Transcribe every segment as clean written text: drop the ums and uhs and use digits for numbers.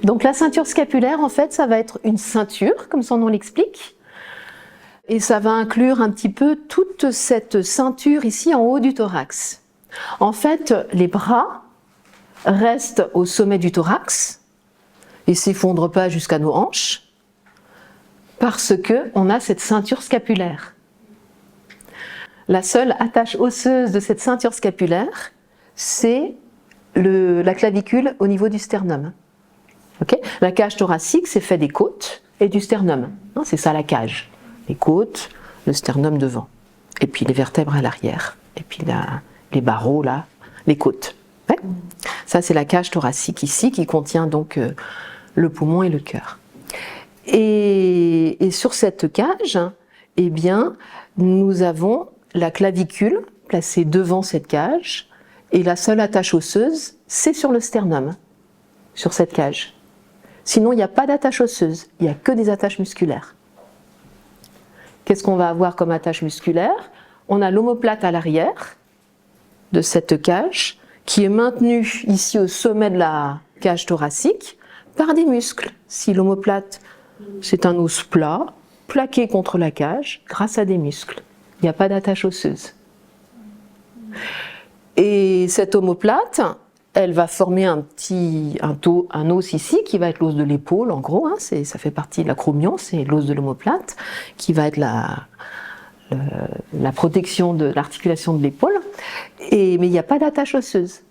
Donc la ceinture scapulaire, en fait, ça va être une ceinture, comme son nom l'explique, et ça va inclure un petit peu toute cette ceinture ici en haut du thorax. En fait, les bras restent au sommet du thorax et ne s'effondrent pas jusqu'à nos hanches parce qu'on a cette ceinture scapulaire. La seule attache osseuse de cette ceinture scapulaire, c'est la clavicule au niveau du sternum. Okay, la cage thoracique, c'est fait des côtes et du sternum. C'est ça la cage. Les côtes, le sternum devant. Et puis les vertèbres à l'arrière. Et puis les barreaux là, les côtes. Ouais. Ça c'est la cage thoracique ici qui contient donc le poumon et le cœur. Et sur cette cage, eh bien, nous avons la clavicule placée devant cette cage et la seule attache osseuse, c'est sur le sternum, sur cette cage. Sinon, il n'y a pas d'attache osseuse, il n'y a que des attaches musculaires. Qu'est-ce qu'on va avoir comme attache musculaire? On a l'omoplate à l'arrière de cette cage qui est maintenue ici au sommet de la cage thoracique par des muscles. Si l'omoplate, c'est un os plat, plaqué contre la cage grâce à des muscles. Il n'y a pas d'attache osseuse. Et cette omoplate, elle va former un os ici qui va être l'os de l'épaule en gros, ça fait partie de l'acromion, c'est l'os de l'omoplate qui va être la protection de l'articulation de l'épaule, mais il n'y a pas d'attache osseuse.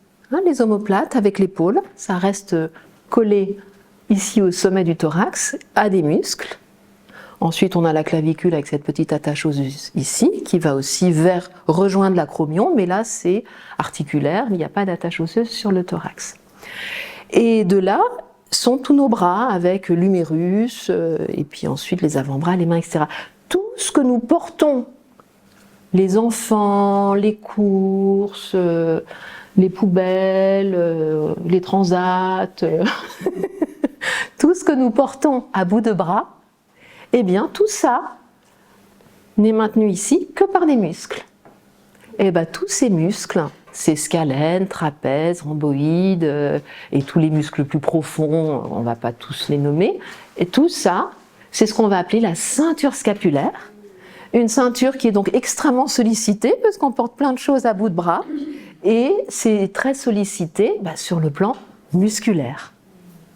Les omoplates avec l'épaule, ça reste collé ici au sommet du thorax à des muscles. Ensuite, on a la clavicule avec cette petite attache osseuse ici, qui va aussi rejoindre l'acromion, mais là c'est articulaire, mais il n'y a pas d'attache osseuse sur le thorax. Et de là sont tous nos bras avec l'humérus, et puis ensuite les avant-bras, les mains, etc. Tout ce que nous portons, les enfants, les courses, les poubelles, les transats, tout ce que nous portons à bout de bras, eh bien, tout ça n'est maintenu ici que par des muscles. Et bien, tous ces muscles, ces scalènes, trapèzes, rhomboïdes, et tous les muscles plus profonds, on ne va pas tous les nommer, et tout ça, c'est ce qu'on va appeler la ceinture scapulaire. Une ceinture qui est donc extrêmement sollicitée, parce qu'on porte plein de choses à bout de bras, et c'est très sollicité sur le plan musculaire.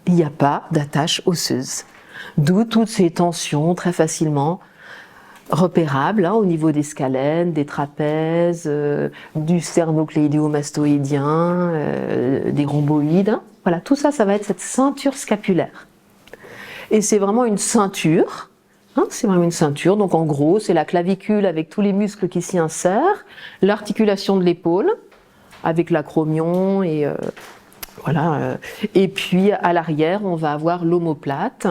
Il n'y a pas d'attache osseuse. D'où toutes ces tensions très facilement repérables au niveau des scalènes, des trapèzes, du sternocléidéo-mastoïdien, des rhomboïdes. Voilà, tout ça, ça va être cette ceinture scapulaire. Et c'est vraiment une ceinture. C'est vraiment une ceinture. Donc en gros, c'est la clavicule avec tous les muscles qui s'y insèrent, l'articulation de l'épaule avec l'acromion et voilà. Et puis à l'arrière, on va avoir l'omoplate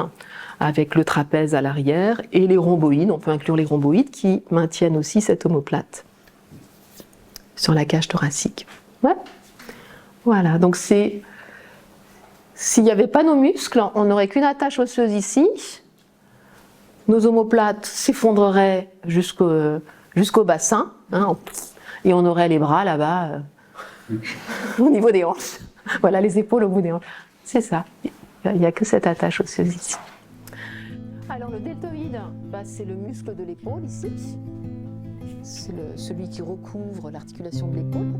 avec le trapèze à l'arrière et les rhomboïdes. On peut inclure les rhomboïdes qui maintiennent aussi cette omoplate sur la cage thoracique. Ouais. Voilà. Donc s'il n'y avait pas nos muscles, on n'aurait qu'une attache osseuse ici. Nos omoplates s'effondreraient jusqu'au bassin, et on aurait les bras là-bas au niveau des hanches. Voilà, les épaules au bout des hanches. C'est ça. Il n'y a que cette attache osseuse ici. Alors le deltoïde, c'est le muscle de l'épaule ici. C'est celui qui recouvre l'articulation de l'épaule.